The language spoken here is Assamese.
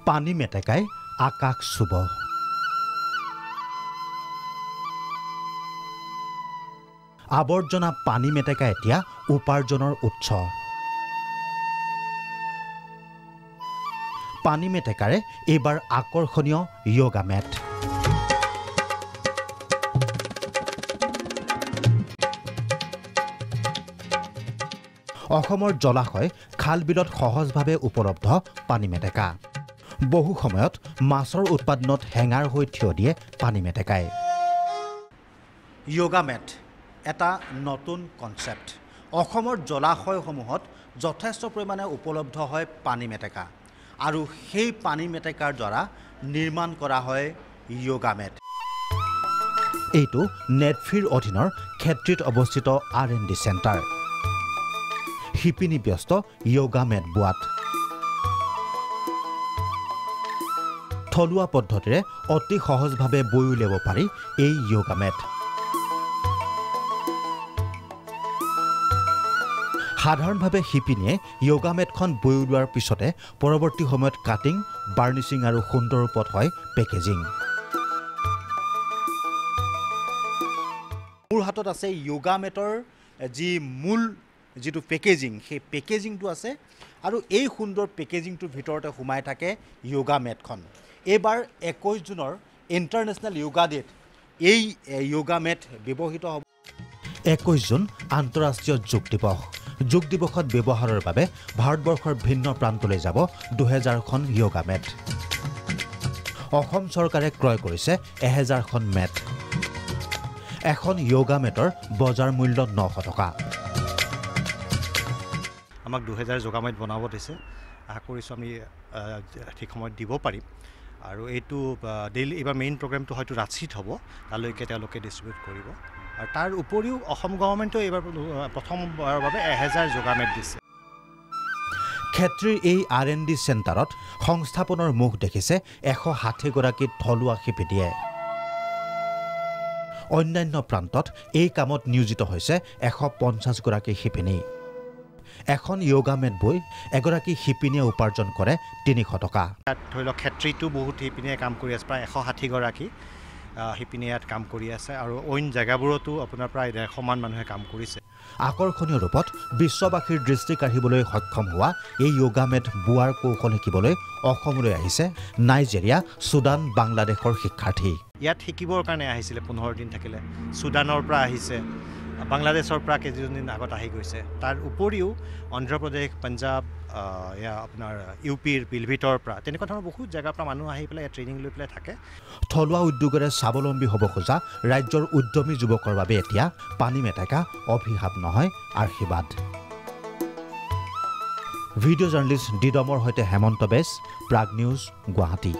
পানী মেটেকাই আকাশ চুব আৱৰ্জনা পানী মেটেকা এতিয়া উপাৰ্জনৰ উৎস পানী মেটেকাৰে এইবাৰ আকৰ্ষণীয় য়োগা মেট অসমৰ জলাশয় খাল-বিলত সহজভাৱে উপলব্ধ পানী মেটেকা বহু সময়ত মাছৰ উৎপাদনত হেঙাৰ হৈ থিয় দিয়ে পানী মেটেকাই য়োগা মেট এটা নতুন কনসেপ্ট অসমৰ জলাশয়সমূহত যথেষ্ট পৰিমাণে উপলব্ধ হয় পানী মেটেকা আৰু সেই পানী মেটেকাৰ দ্বাৰা নিৰ্মাণ কৰা হয় য়োগা মেট এইটো নেটফিৰ অধীনৰ ক্ষেত্ৰত অৱস্থিত R&D চেণ্টাৰ হিপিনী ব্যস্ত য়োগা মেট বোৱাত থলুৱা পদ্ধতিৰে অতি সহজভাৱে বৈ উলিয়াব পাৰি এই য়োগা মেট সাধাৰণভাৱে হিপিনীয়ে য়োগা মেটখন বৈ উলিওৱাৰ পিছতে পৰৱৰ্তী সময়ত কাটিং বাৰ্নিচিং আৰু সুন্দৰ ৰূপত হয় পেকেজিং মোৰ হাতত আছে য়োগা মেটৰ যি মূল যেটো পেকেজিং সেই পেকেজিংটো আছে আৰু এই সুন্দৰ পেকেজিংটোৰ ভিতৰতে সোমাই থাকে য়োগা মেটখন এবাৰ 21 জুনৰ ইন্টাৰনেশ্যনেল য়োগা ডেত এই য়োগা মেট ব্যৱহৃত হ'ব 21 জুন আন্তঃৰাষ্ট্ৰীয় যোগ দিৱসত ব্যৱহাৰৰ বাবে ভাৰতবৰ্ষৰ ভিন্ন প্ৰান্তলৈ যাব 2000খন য়োগা মেট অসম চৰকাৰে ক্ৰয় কৰিছে 1000খন মেট এখন য়োগা মেটৰ বজাৰ মূল্য 900 টকা আমাক 2000 যোগা মেট বনাব দিছে আশা কৰিছো আমি ঠিক সময়ত দিব পাৰিম আৰু এইটো ডেইলি এবাৰ মেইন প্ৰগ্ৰামটো হয়তো ৰাঁচিত হ'ব তালৈকে তেওঁলোকে ডিস্ট্ৰিবিউট কৰিব আৰু তাৰ উপৰিও অসম গভৰ্ণমেণ্টে এবাৰ প্ৰথমবাৰৰ বাবে 1000 যোগা মেট দিছে ক্ষেত্ৰীৰ এই R&D চেণ্টাৰত সংস্থাপনৰ মুখ দেখিছে 160 গৰাকী থলুৱা শিপিনীয়ে অন্যান্য প্ৰান্তত এই কামত নিয়োজিত হৈছে 150 গৰাকী শিপিনী এখন য়োগা মেট বৈ এগৰাকী শিপিনীয়ে উপাৰ্জন কৰে 300 টকা ধৰি লওক ক্ষেত্ৰীটো বহুত শিপিনীয়ে কাম কৰি আছে প্ৰায় 160 গৰাকী শিপিনীয়ে ইয়াত কাম কৰি আছে আৰু অইন জায়গাবোৰতো আপোনাৰ প্ৰায় 100 মান মানুহে কাম কৰিছে আকৰ্ষণীয় ৰূপত বিশ্ববাসীৰ দৃষ্টি কাঢ়িবলৈ সক্ষম হোৱা এই য়োগা মেট বোৱাৰ কৌশল শিকিবলৈ অসমলৈ আহিছে নাইজেৰিয়া সুদান বাংলাদেশৰ শিক্ষাৰ্থী ইয়াত শিকিবৰ কাৰণে আহিছিলে 15 দিন থাকিলে সুদানৰ পৰা আহিছে বাংলাদেশৰ পৰা কেইদিন আগত আহি গৈছে তাৰ উপৰিও অন্ধ্ৰপ্ৰদেশ পঞ্জাব আপোনাৰ ইউপিৰ পিলভিটৰ পৰা তেনেকুৱা ধৰণৰ বহুত জায়গাৰ পৰা মানুহ আহি পেলাই ট্ৰেইনিং লৈ পেলাই থাকে থলুৱা উদ্যোগৰে স্বাৱলম্বী হ'ব খোজা ৰাজ্যৰ উদ্যমী যুৱকৰ বাবে এতিয়া পানী মেটেকা অভিশাপ নহয় আশীৰ্বাদ ভিডিঅ' জাৰ্নেলিষ্ট ডিডমৰ সৈতে হেমন্ত বেছ প্ৰাগ নিউজ গুৱাহাটী